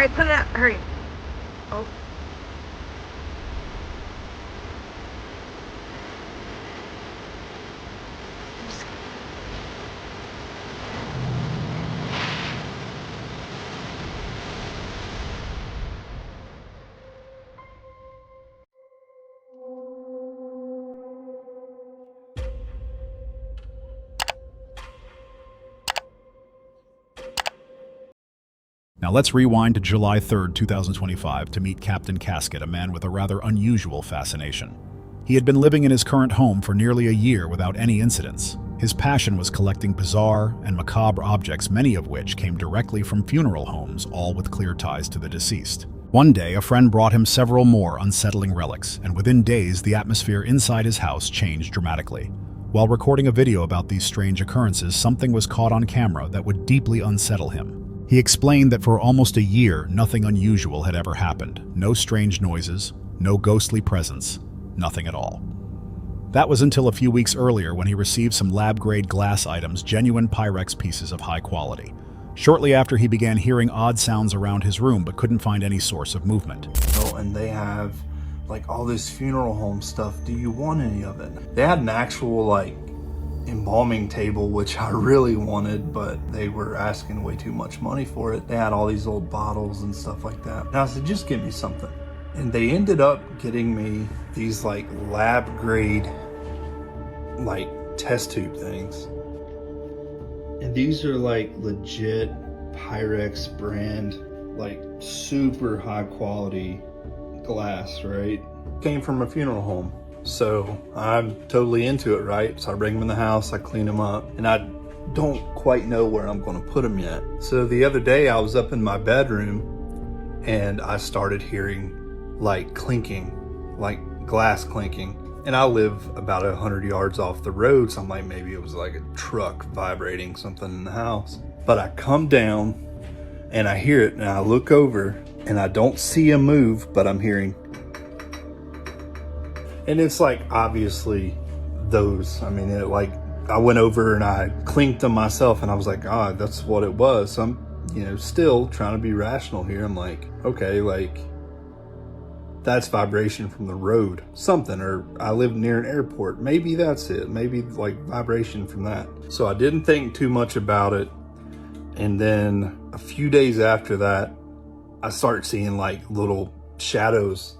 Alright, put it up. Hurry. Oh. Now let's rewind to July 3rd, 2025 to meet Captain Casket, a man with a rather unusual fascination. He had been living in his current home for nearly a year without any incidents. His passion was collecting bizarre and macabre objects, many of which came directly from funeral homes, all with clear ties to the deceased. One day, a friend brought him several more unsettling relics, and within days, the atmosphere inside his house changed dramatically. While recording a video about these strange occurrences, something was caught on camera that would deeply unsettle him. He explained that for almost a year, nothing unusual had ever happened. No strange noises, no ghostly presence, nothing at all. That was until a few weeks earlier when he received some lab-grade glass items, genuine Pyrex pieces of high quality. Shortly after, he began hearing odd sounds around his room but couldn't find any source of movement. Oh, and they have like all this funeral home stuff. Do you want any of it? They had an actual like embalming table, which I really wanted, but they were asking way too much money for it. They had all these old bottles and stuff like that. And I said, just give me something. And they ended up getting me these like lab grade like test tube things. And these are like legit Pyrex brand, like super high quality glass, right? Came from a funeral home. So I'm totally into it, right? So I bring them in the house, I clean them up, and I don't quite know where I'm gonna put them yet. So the other day I was up in my bedroom and I started hearing like clinking, like glass clinking. And I live about 100 yards off the road, so I'm like, maybe it was like a truck vibrating something in the house. But I come down and I hear it and I look over and I don't see a move, but I'm hearing. And it's like, obviously those, I mean, it like, I went over and I clinked them myself and I was like, ah, that's what it was. So I'm, still trying to be rational here. I'm like, okay, like that's vibration from the road, something, or I live near an airport. Maybe that's it. Maybe like vibration from that. So I didn't think too much about it. And then a few days after that, I started seeing like little shadows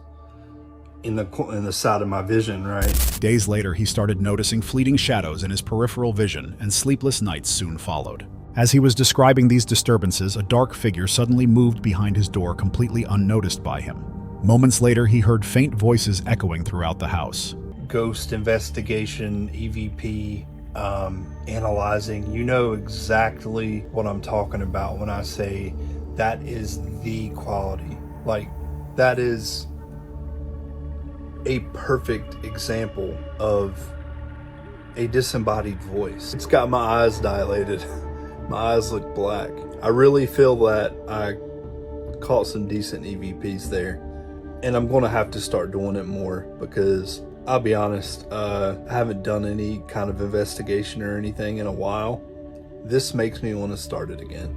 in the side of my vision, right? Days later, he started noticing fleeting shadows in his peripheral vision, and sleepless nights soon followed. As he was describing these disturbances, a dark figure suddenly moved behind his door, completely unnoticed by him. Moments later, he heard faint voices echoing throughout the house. Ghost investigation, EVP, analyzing. You know exactly what I'm talking about when I say that is the quality. Like, that is a perfect example of a disembodied voice. It's got my eyes dilated. My eyes look black. I really feel that I caught some decent EVPs there. And I'm gonna have to start doing it more because I'll be honest, I haven't done any kind of investigation or anything in a while. This makes me want to start it again.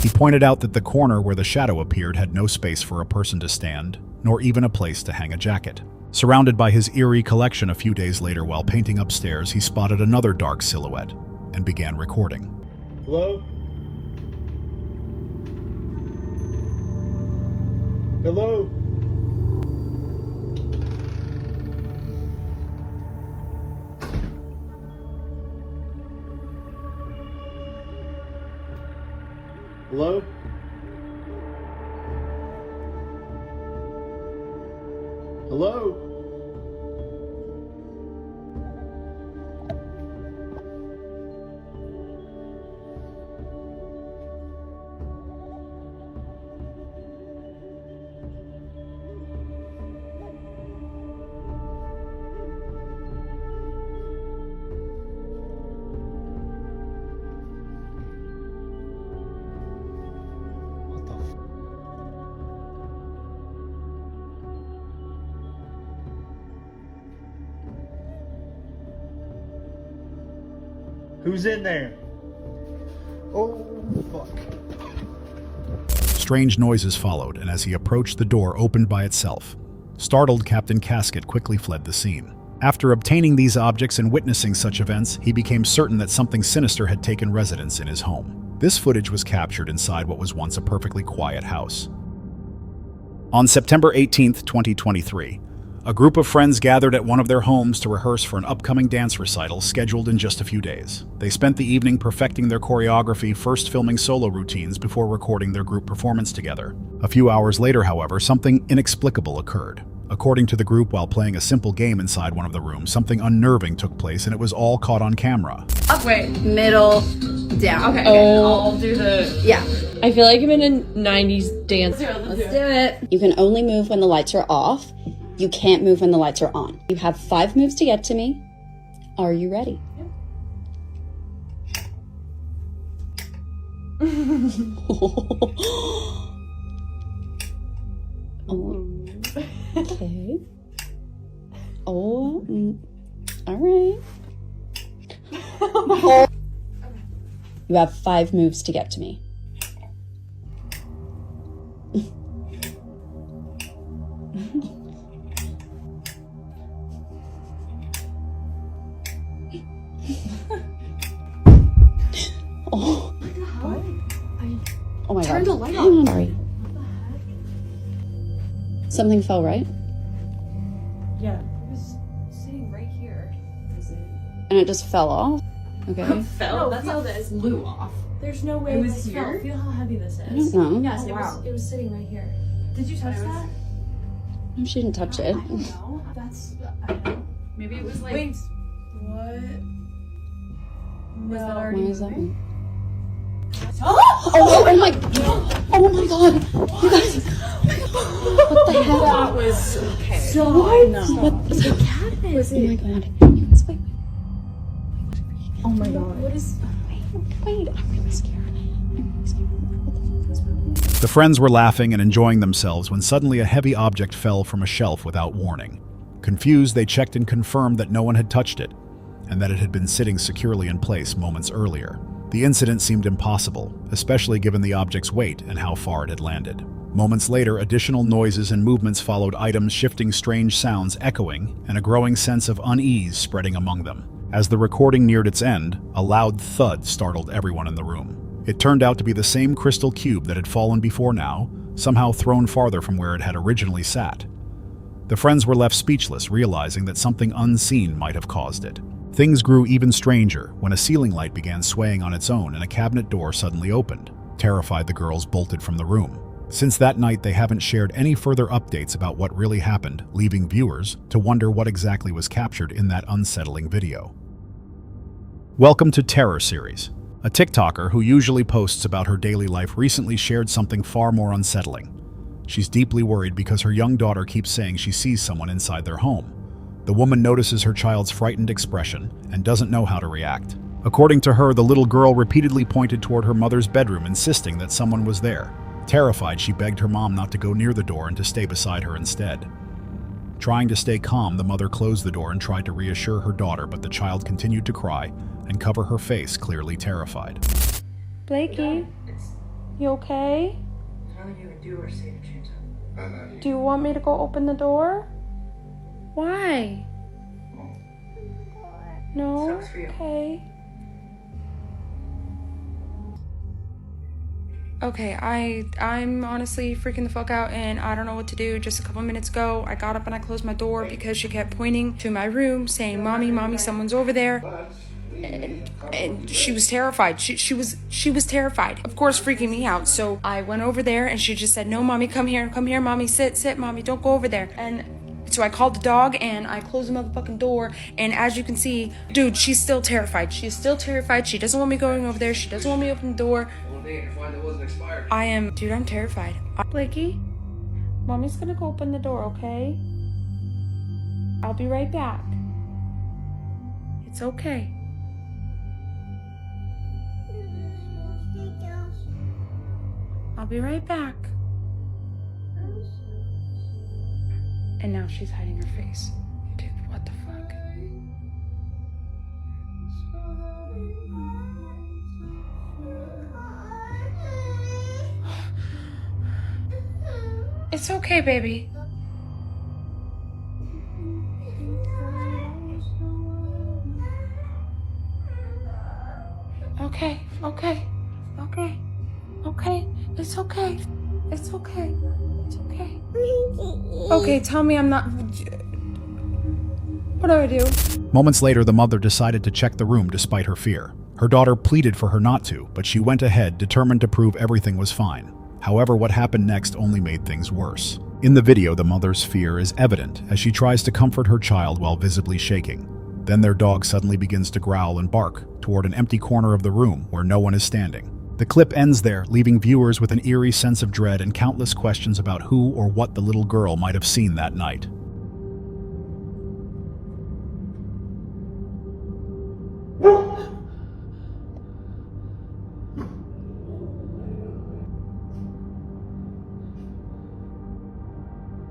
He pointed out that the corner where the shadow appeared had no space for a person to stand, nor even a place to hang a jacket. Surrounded by his eerie collection, a few days later while painting upstairs, he spotted another dark silhouette and began recording. Hello? Hello? Hello? Hello? Who's in there? Oh, fuck. Strange noises followed, and as he approached, the door opened by itself. Startled, Captain Casket quickly fled the scene. After obtaining these objects and witnessing such events, he became certain that something sinister had taken residence in his home. This footage was captured inside what was once a perfectly quiet house. On September 18th, 2023, a group of friends gathered at one of their homes to rehearse for an upcoming dance recital scheduled in just a few days. They spent the evening perfecting their choreography, first filming solo routines before recording their group performance together. A few hours later, however, something inexplicable occurred. According to the group, while playing a simple game inside one of the rooms, something unnerving took place, and it was all caught on camera. Up, wait, middle, down. Okay, Oh. I'll do the... Yeah. I feel like I'm in a 90s dance. Let's do it. You can only move when the lights are off. You can't move when the lights are on. You have 5 moves to get to me. Are you ready? Oh, okay. Oh, all right. You have 5 moves to get to me. Oh. Oh my god. Turn the light on. Sorry. Something fell, right? Yeah. It was sitting right here. And it just fell off? Okay. Fell? That's how this blew off. There's no way It was this here? fell. Feel how heavy this I is. don't know. Yes, Oh, wow. it was sitting right here. Did you touch that? No, she didn't touch it. I don't know. That's... I don't know. Maybe it was like... Wait. What? Was that already Why is that moving? one? Oh my god! Oh my god! You guys! What the heck? That was... Okay. What? No. What is it? Was Oh it... my god. You guys, wait. Oh my god. What is... Wait, I'm really scared. I'm really scared. What the fuck was moving? The friends were laughing and enjoying themselves when suddenly a heavy object fell from a shelf without warning. Confused, they checked and confirmed that no one had touched it, and that it had been sitting securely in place moments earlier. The incident seemed impossible, especially given the object's weight and how far it had landed. Moments later, additional noises and movements followed, items shifting, strange sounds echoing, and a growing sense of unease spreading among them. As the recording neared its end, a loud thud startled everyone in the room. It turned out to be the same crystal cube that had fallen before now, somehow thrown farther from where it had originally sat. The friends were left speechless, realizing that something unseen might have caused it. Things grew even stranger when a ceiling light began swaying on its own and a cabinet door suddenly opened. Terrified, the girls bolted from the room. Since that night, they haven't shared any further updates about what really happened, leaving viewers to wonder what exactly was captured in that unsettling video. Welcome to Terror Series. A TikToker who usually posts about her daily life recently shared something far more unsettling. She's deeply worried because her young daughter keeps saying she sees someone inside their home. The woman notices her child's frightened expression and doesn't know how to react. According to her, the little girl repeatedly pointed toward her mother's bedroom, insisting that someone was there. Terrified, she begged her mom not to go near the door and to stay beside her instead. Trying to stay calm, the mother closed the door and tried to reassure her daughter, but the child continued to cry and cover her face, clearly terrified. Blakey, you okay? Nothing you can do or say to change that. Do you want me to go open the door? Why? No? Sucks for you. Okay. Okay, I'm honestly freaking the fuck out and I don't know what to do. Just a couple minutes ago, I got up and I closed my door because she kept pointing to my room saying, Mommy, Mommy, someone's over there. And she was terrified. She was terrified. Of course, freaking me out. So I went over there and she just said, no, Mommy, come here, Mommy, sit, Mommy, don't go over there. And so I called the dog and I closed the motherfucking door. And as you can see, dude, she's still terrified. She's still terrified. She doesn't want me going over there. She doesn't want me opening the door. Dude, I'm terrified. Blakey, Mommy's gonna go open the door, okay? I'll be right back. It's okay. I'll be right back. And now she's hiding her face. Dude, what the fuck? It's okay, baby. Okay. It's okay. It's okay. Okay, tell me I'm not... What do I do? Moments later, the mother decided to check the room despite her fear. Her daughter pleaded for her not to, but she went ahead, determined to prove everything was fine. However, what happened next only made things worse. In the video, the mother's fear is evident as she tries to comfort her child while visibly shaking. Then their dog suddenly begins to growl and bark toward an empty corner of the room where no one is standing. The clip ends there, leaving viewers with an eerie sense of dread and countless questions about who or what the little girl might have seen that night.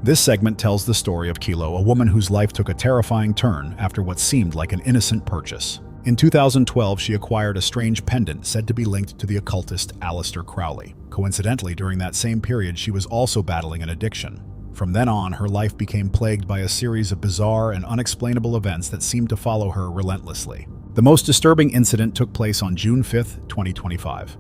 This segment tells the story of Kilo, a woman whose life took a terrifying turn after what seemed like an innocent purchase. In 2012, she acquired a strange pendant said to be linked to the occultist Aleister Crowley. Coincidentally, during that same period, she was also battling an addiction. From then on, her life became plagued by a series of bizarre and unexplainable events that seemed to follow her relentlessly. The most disturbing incident took place on June 5, 2025.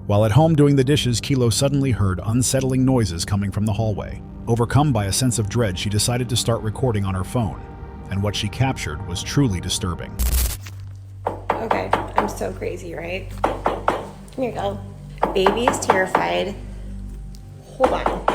While at home doing the dishes, Kilo suddenly heard unsettling noises coming from the hallway. Overcome by a sense of dread, she decided to start recording on her phone, and what she captured was truly disturbing. Okay, I'm so crazy, right? Here you go. Baby is terrified. Hold on.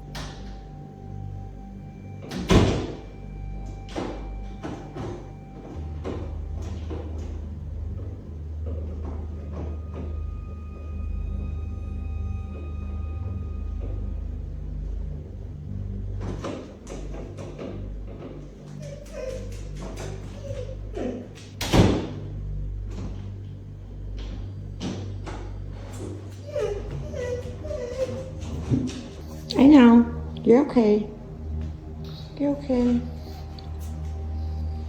I know. You're okay. You're okay.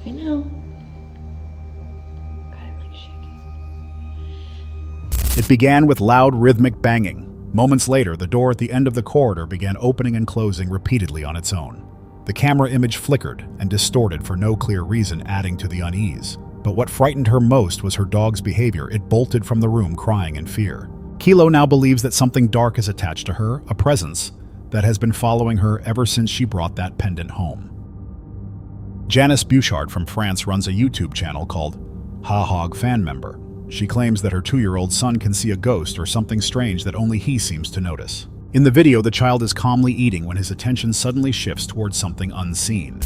I know. God, I'm like shaking. It began with loud rhythmic banging. Moments later, the door at the end of the corridor began opening and closing repeatedly on its own. The camera image flickered and distorted for no clear reason, adding to the unease. But what frightened her most was her dog's behavior. It bolted from the room, crying in fear. Kilo now believes that something dark is attached to her, a presence that has been following her ever since she brought that pendant home. Janice Bouchard from France runs a YouTube channel called Ha Hog Fan Member. She claims that her 2-year-old son can see a ghost or something strange that only he seems to notice. In the video, the child is calmly eating when his attention suddenly shifts towards something unseen.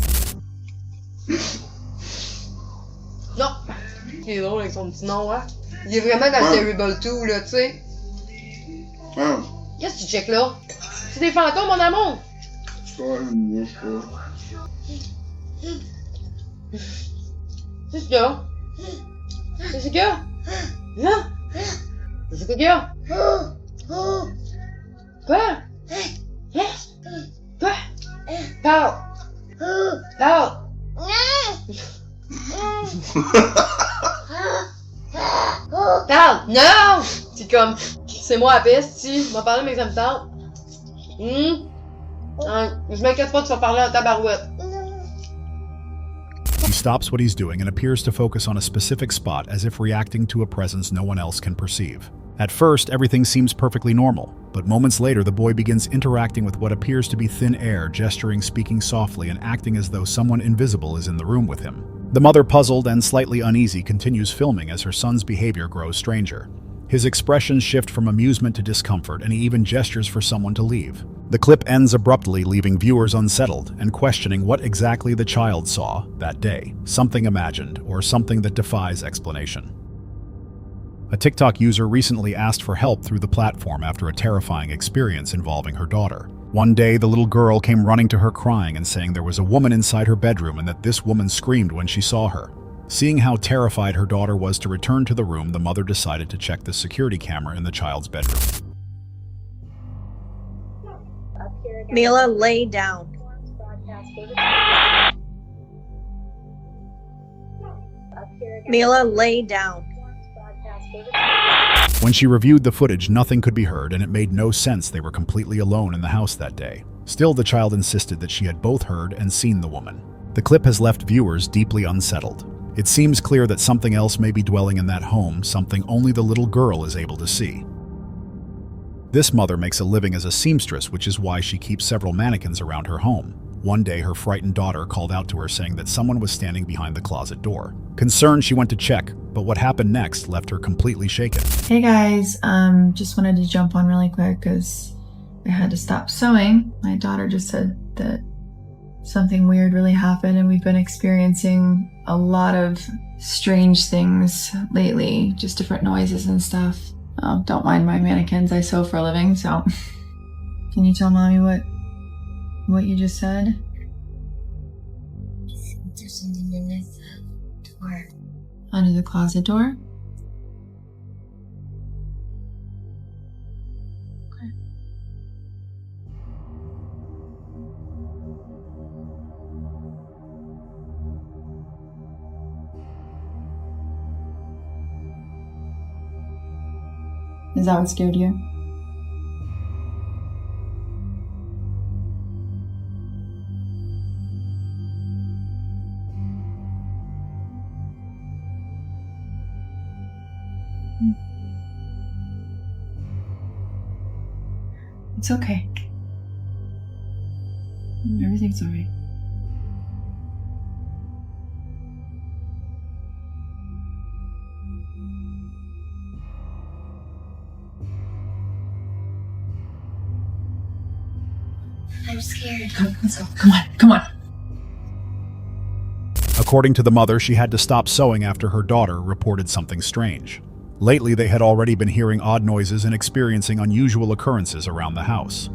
Non! Il est drôle avec son petit nom, hein? Il est vraiment dans le Terrible 2, là, tu sais. Qu'est-ce que tu checkes là? C'est des fantômes, mon amour! C'est ce qu'il y a? C'est ce qu'il y a? Hein? C'est ce qu'il y a? Quoi? Quoi? Parle! Parle! Parle! Non! C'est comme, c'est moi la peste, si. Je vais parler, mais ça me tente. Je m'inquiète pas, tu vas parler en tabarouette. He stops what he's doing and appears to focus on a specific spot as if reacting to a presence no one else can perceive. At first, everything seems perfectly normal, but moments later the boy begins interacting with what appears to be thin air, gesturing, speaking softly, and acting as though someone invisible is in the room with him. The mother, puzzled and slightly uneasy, continues filming as her son's behavior grows stranger. His expressions shift from amusement to discomfort, and he even gestures for someone to leave. The clip ends abruptly, leaving viewers unsettled and questioning what exactly the child saw that day, something imagined or something that defies explanation. A TikTok user recently asked for help through the platform after a terrifying experience involving her daughter. One day, the little girl came running to her crying and saying there was a woman inside her bedroom and that this woman screamed when she saw her. Seeing how terrified her daughter was to return to the room, the mother decided to check the security camera in the child's bedroom. Mila, lay down. Mila, lay down. When she reviewed the footage, nothing could be heard, and it made no sense they were completely alone in the house that day. Still, the child insisted that she had both heard and seen the woman. The clip has left viewers deeply unsettled. It seems clear that something else may be dwelling in that home, something only the little girl is able to see. This mother makes a living as a seamstress, which is why she keeps several mannequins around her home. One day, her frightened daughter called out to her saying that someone was standing behind the closet door. Concerned, she went to check, but what happened next left her completely shaken. Hey guys, just wanted to jump on really quick because I had to stop sewing. My daughter just said that something weird really happened and we've been experiencing a lot of strange things lately, just different noises and stuff. Oh, don't mind my mannequins, I sew for a living, so. Can you tell mommy what you just said? There's something under the door. Under the closet door? Okay. Is that what scared you? It's okay. Everything's alright. I'm scared. Let's go. Come on. According to the mother, she had to stop sewing after her daughter reported something strange. Lately, they had already been hearing odd noises and experiencing unusual occurrences around the house.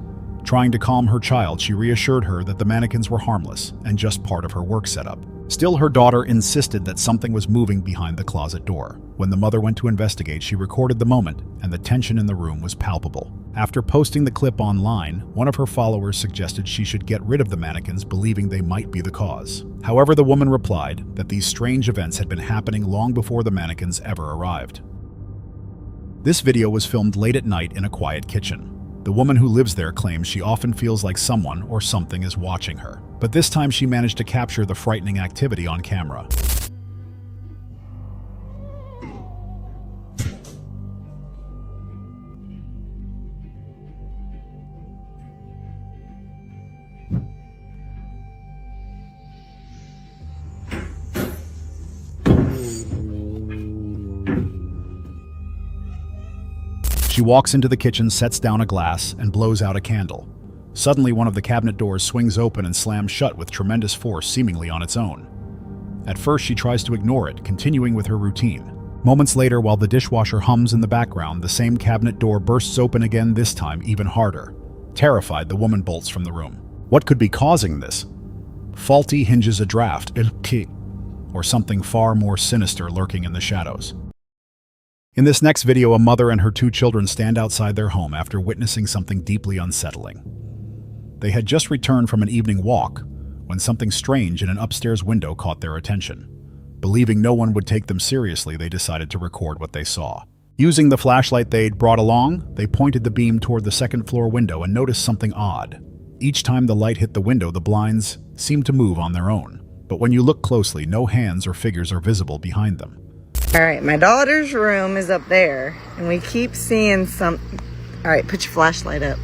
Trying to calm her child, she reassured her that the mannequins were harmless and just part of her work setup. Still, her daughter insisted that something was moving behind the closet door. When the mother went to investigate, she recorded the moment, and the tension in the room was palpable. After posting the clip online, one of her followers suggested she should get rid of the mannequins, believing they might be the cause. However, the woman replied that these strange events had been happening long before the mannequins ever arrived. This video was filmed late at night in a quiet kitchen. The woman who lives there claims she often feels like someone or something is watching her. But this time she managed to capture the frightening activity on camera. She walks into the kitchen, sets down a glass, and blows out a candle. Suddenly, one of the cabinet doors swings open and slams shut with tremendous force, seemingly on its own. At first, she tries to ignore it, continuing with her routine. Moments later, while the dishwasher hums in the background, the same cabinet door bursts open again, this time even harder. Terrified, the woman bolts from the room. What could be causing this? Faulty hinges adraft, or something far more sinister lurking in the shadows. In this next video, a mother and her two children stand outside their home after witnessing something deeply unsettling. They had just returned from an evening walk when something strange in an upstairs window caught their attention. Believing no one would take them seriously, they decided to record what they saw. Using the flashlight they'd brought along, they pointed the beam toward the second-floor window and noticed something odd. Each time the light hit the window, the blinds seemed to move on their own. But when you look closely, no hands or figures are visible behind them. All right, my daughter's room is up there, and we keep seeing some... All right, put your flashlight up.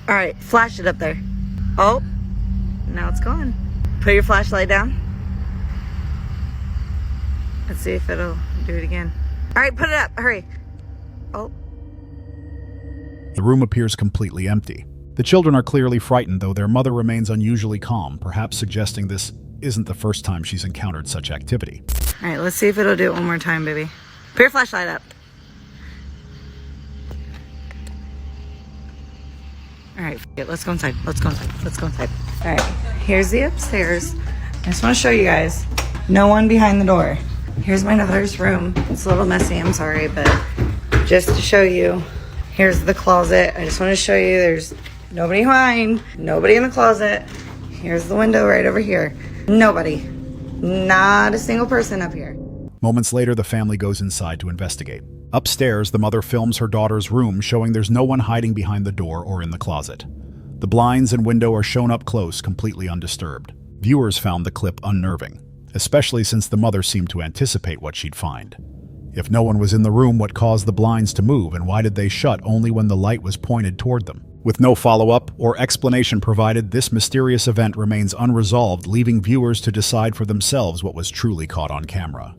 All right, flash it up there. Oh, now it's gone. Put your flashlight down. Let's see if it'll do it again. All right, put it up, hurry. Oh. The room appears completely empty. The children are clearly frightened, though their mother remains unusually calm, perhaps suggesting this isn't the first time she's encountered such activity. All right, let's see if it'll do it one more time, baby. Put your flashlight up. All right, let's go inside. Let's go inside. Let's go inside. All right, here's the upstairs. I just want to show you guys. No one behind the door. Here's my daughter's room. It's a little messy, I'm sorry, but just to show you, here's the closet. I just want to show you there's nobody behind, nobody in the closet. Here's the window right over here. Nobody. Not a single person up here. Moments later, the family goes inside to investigate. Upstairs, the mother films her daughter's room, showing there's no one hiding behind the door or in the closet. The blinds and window are shown up close, completely undisturbed. Viewers found the clip unnerving, especially since the mother seemed to anticipate what she'd find. If no one was in the room, what caused the blinds to move, and why did they shut only when the light was pointed toward them? With no follow-up or explanation provided, this mysterious event remains unresolved, leaving viewers to decide for themselves what was truly caught on camera.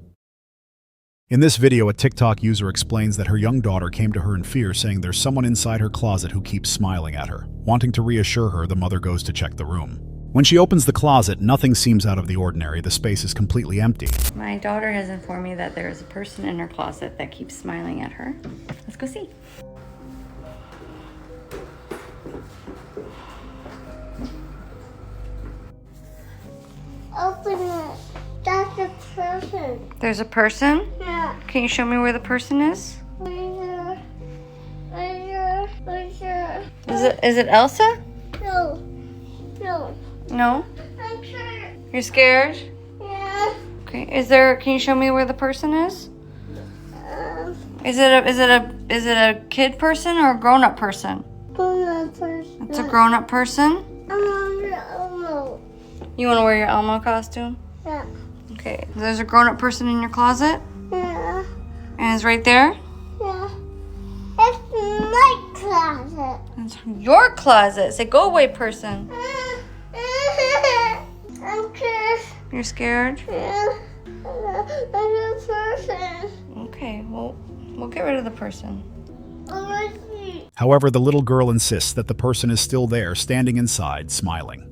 In this video, a TikTok user explains that her young daughter came to her in fear, saying there's someone inside her closet who keeps smiling at her. Wanting to reassure her, the mother goes to check the room. When she opens the closet, nothing seems out of the ordinary. The space is completely empty. My daughter has informed me that there is a person in her closet that keeps smiling at her. Let's go see. Open it. That's a person. There's a person? Yeah. Can you show me where the person is? Right here. Right here. Right here. Is it Elsa? No. No. No? I'm scared. You're scared? Yeah. Okay. Can you show me where the person is? Is it a kid person or a grown-up person? Grown-up person. It's a grown-up person? I'm on the Elmo. You want to wear your Elmo costume? Yeah. Okay. There's a grown-up person in your closet? Yeah. And it's right there? Yeah. It's my closet. It's your closet. Say, go away, person. I'm scared. You're scared? Yeah. I'm a person. Okay, well, we'll get rid of the person. However, the little girl insists that the person is still there, standing inside, smiling.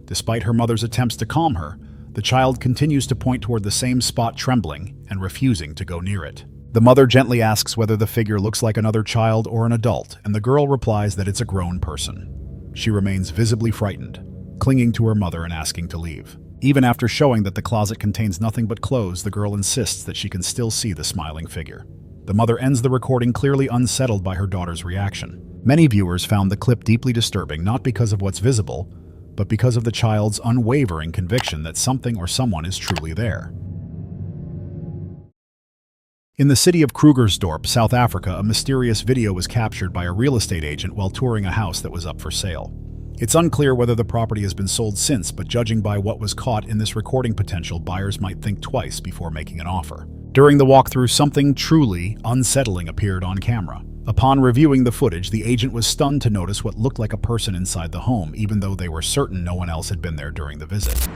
Despite her mother's attempts to calm her, the child continues to point toward the same spot, trembling and refusing to go near it. The mother gently asks whether the figure looks like another child or an adult, and the girl replies that it's a grown person. She remains visibly frightened, clinging to her mother and asking to leave. Even after showing that the closet contains nothing but clothes, the girl insists that she can still see the smiling figure. The mother ends the recording, clearly unsettled by her daughter's reaction. Many viewers found the clip deeply disturbing, not because of what's visible, but because of the child's unwavering conviction that something or someone is truly there. In the city of Krugersdorp, South Africa, a mysterious video was captured by a real estate agent while touring a house that was up for sale. It's unclear whether the property has been sold since, but judging by what was caught in this recording, potential buyers might think twice before making an offer. During the walkthrough, something truly unsettling appeared on camera. Upon reviewing the footage, the agent was stunned to notice what looked like a person inside the home, even though they were certain no one else had been there during the visit.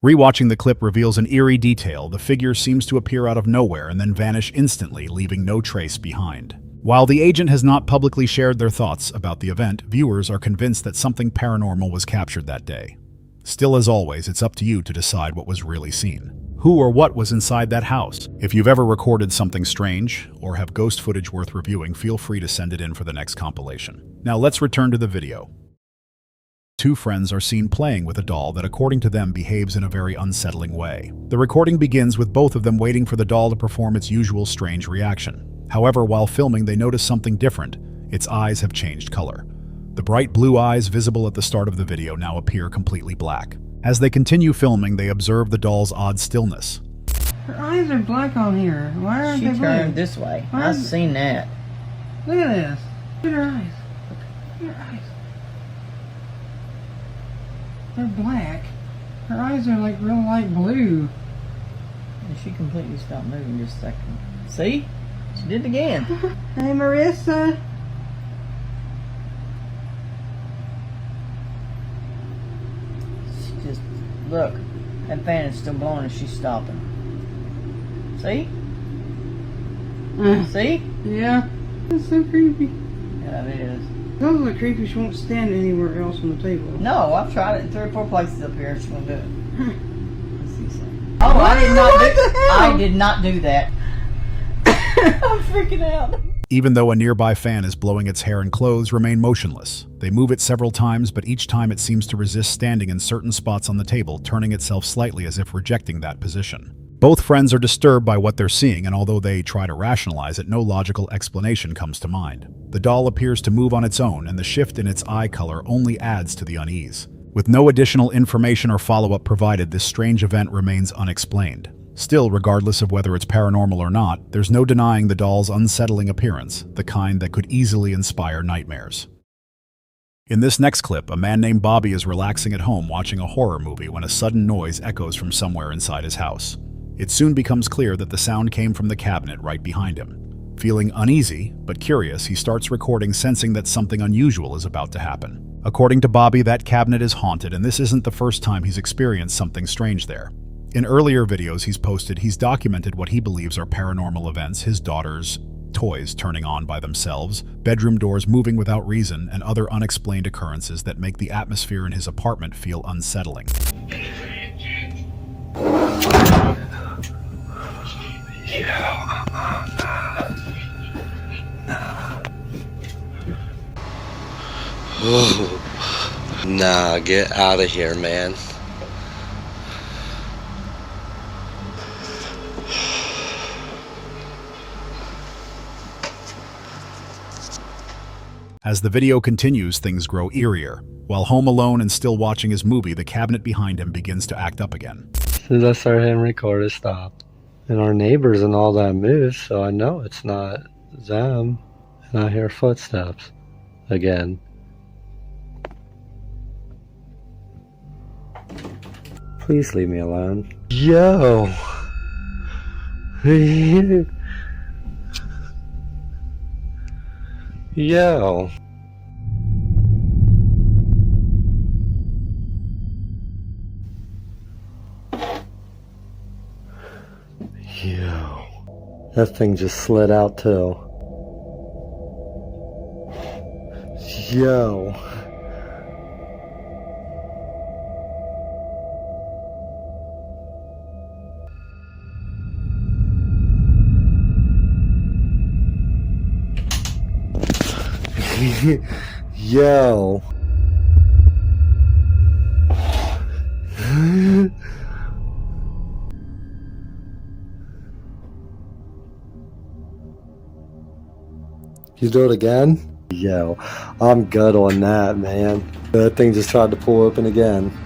Rewatching the clip reveals an eerie detail. The figure seems to appear out of nowhere and then vanish instantly, leaving no trace behind. While the agent has not publicly shared their thoughts about the event, viewers are convinced that something paranormal was captured that day. Still, as always, it's up to you to decide what was really seen. Who or what was inside that house? If you've ever recorded something strange or have ghost footage worth reviewing, feel free to send it in for the next compilation. Now let's return to the video. Two friends are seen playing with a doll that, according to them, behaves in a very unsettling way. The recording begins with both of them waiting for the doll to perform its usual strange reaction. However, while filming, they notice something different. Its eyes have changed color. The bright blue eyes visible at the start of the video now appear completely black. As they continue filming, they observe the doll's odd stillness. Her eyes are black on here. Why aren't they blue? She turned this way. I've seen that. Look at this. Look at her eyes. Look at her eyes. They're black. Her eyes are like real light blue. And she completely stopped moving just a second. See? She did it again. Hey, Marissa. She just, look, that fan is still blowing and she's stopping. See? See? Yeah. It's so creepy. Yeah, it is. Sounds like creepy. She won't stand anywhere else on the table. No, I've tried it in 3 or 4 places up here. She won't do it. Let's see something. Oh, I did not do that. I'm freaking out. Even though a nearby fan is blowing its hair and clothes remain motionless. They move it several times, but each time it seems to resist standing in certain spots on the table, turning itself slightly as if rejecting that position. Both friends are disturbed by what they're seeing, and although they try to rationalize it, no logical explanation comes to mind. The doll appears to move on its own, and the shift in its eye color only adds to the unease. With no additional information or follow-up provided, this strange event remains unexplained. Still, regardless of whether it's paranormal or not, there's no denying the doll's unsettling appearance, the kind that could easily inspire nightmares. In this next clip, a man named Bobby is relaxing at home watching a horror movie when a sudden noise echoes from somewhere inside his house. It soon becomes clear that the sound came from the cabinet right behind him. Feeling uneasy, but curious, he starts recording, sensing that something unusual is about to happen. According to Bobby, that cabinet is haunted, and this isn't the first time he's experienced something strange there. In earlier videos he's documented what he believes are paranormal events: his daughter's toys turning on by themselves, bedroom doors moving without reason, and other unexplained occurrences that make the atmosphere in his apartment feel unsettling. Nah, get out of here, man. As the video continues, things grow eerier. While home alone and still watching his movie, the cabinet behind him begins to act up again. As soon as I started hitting record, it stopped. And our neighbors and all that moved, so I know it's not them. And I hear footsteps again. Please leave me alone. Yo! Yo! Yo. That thing just slid out too. Yo. Yo. You do it again? Yo, I'm good on that, man. That thing just tried to pull open again.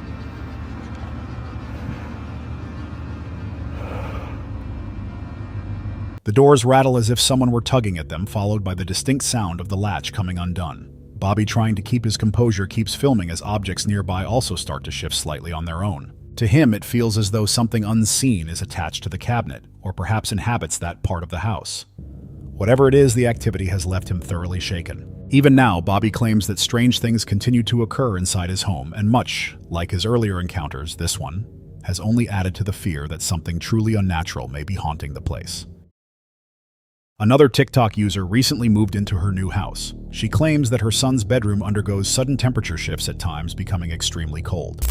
The doors rattle as if someone were tugging at them, followed by the distinct sound of the latch coming undone. Bobby, trying to keep his composure, keeps filming as objects nearby also start to shift slightly on their own. To him, it feels as though something unseen is attached to the cabinet, or perhaps inhabits that part of the house. Whatever it is, the activity has left him thoroughly shaken. Even now, Bobby claims that strange things continue to occur inside his home, and much like his earlier encounters, this one has only added to the fear that something truly unnatural may be haunting the place. Another TikTok user recently moved into her new house. She claims that her son's bedroom undergoes sudden temperature shifts, at times becoming extremely cold.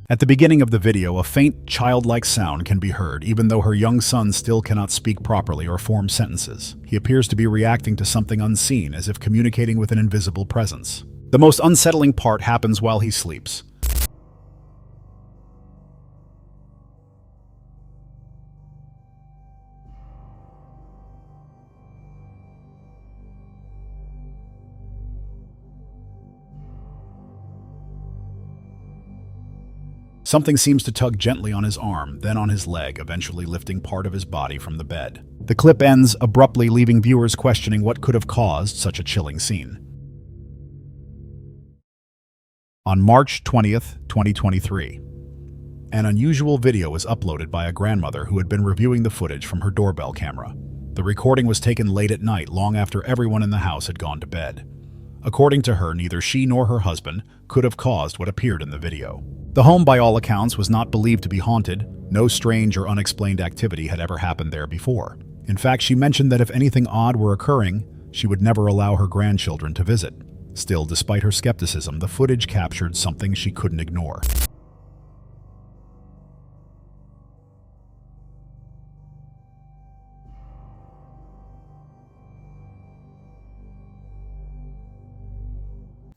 At the beginning of the video, a faint, childlike sound can be heard, even though her young son still cannot speak properly or form sentences. He appears to be reacting to something unseen, as if communicating with an invisible presence. The most unsettling part happens while he sleeps. Something seems to tug gently on his arm, then on his leg, eventually lifting part of his body from the bed. The clip ends abruptly, leaving viewers questioning what could have caused such a chilling scene. On March 20th, 2023, an unusual video was uploaded by a grandmother who had been reviewing the footage from her doorbell camera. The recording was taken late at night, long after everyone in the house had gone to bed. According to her, neither she nor her husband could have caused what appeared in the video. The home, by all accounts, was not believed to be haunted. No strange or unexplained activity had ever happened there before. In fact, she mentioned that if anything odd were occurring, she would never allow her grandchildren to visit. Still, despite her skepticism, the footage captured something she couldn't ignore.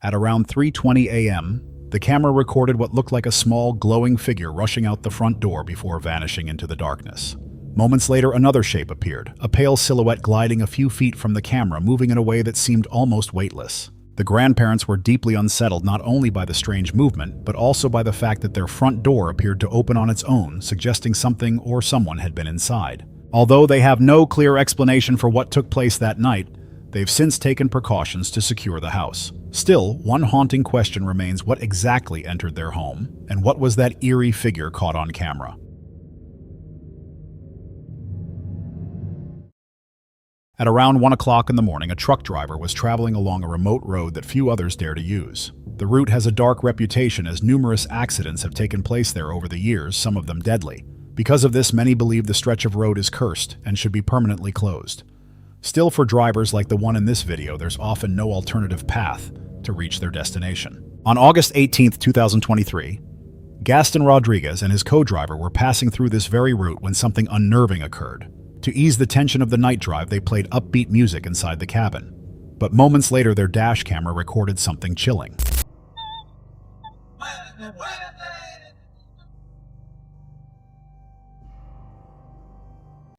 At around 3:20 a.m., the camera recorded what looked like a small, glowing figure rushing out the front door before vanishing into the darkness. Moments later, another shape appeared, a pale silhouette gliding a few feet from the camera, moving in a way that seemed almost weightless. The grandparents were deeply unsettled not only by the strange movement, but also by the fact that their front door appeared to open on its own, suggesting something or someone had been inside. Although they have no clear explanation for what took place that night, they've since taken precautions to secure the house. Still, one haunting question remains: what exactly entered their home, and what was that eerie figure caught on camera? At around 1 o'clock in the morning, a truck driver was traveling along a remote road that few others dare to use. The route has a dark reputation as numerous accidents have taken place there over the years, some of them deadly. Because of this, many believe the stretch of road is cursed and should be permanently closed. Still, for drivers like the one in this video, there's often no alternative path to reach their destination. On August 18, 2023, Gaston Rodriguez and his co-driver were passing through this very route when something unnerving occurred. To ease the tension of the night drive, they played upbeat music inside the cabin. But moments later, their dash camera recorded something chilling.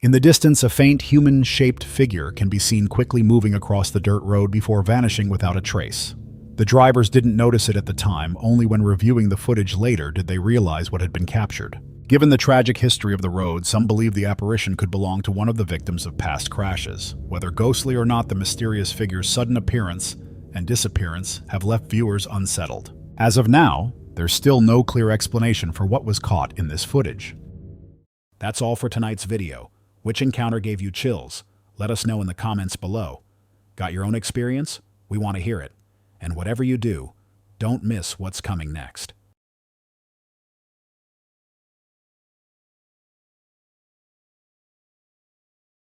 In the distance, a faint human-shaped figure can be seen quickly moving across the dirt road before vanishing without a trace. The drivers didn't notice it at the time. Only when reviewing the footage later did they realize what had been captured. Given the tragic history of the road, some believe the apparition could belong to one of the victims of past crashes. Whether ghostly or not, the mysterious figure's sudden appearance and disappearance have left viewers unsettled. As of now, there's still no clear explanation for what was caught in this footage. That's all for tonight's video. Which encounter gave you chills? Let us know in the comments below. Got your own experience? We want to hear it. And whatever you do, don't miss what's coming next.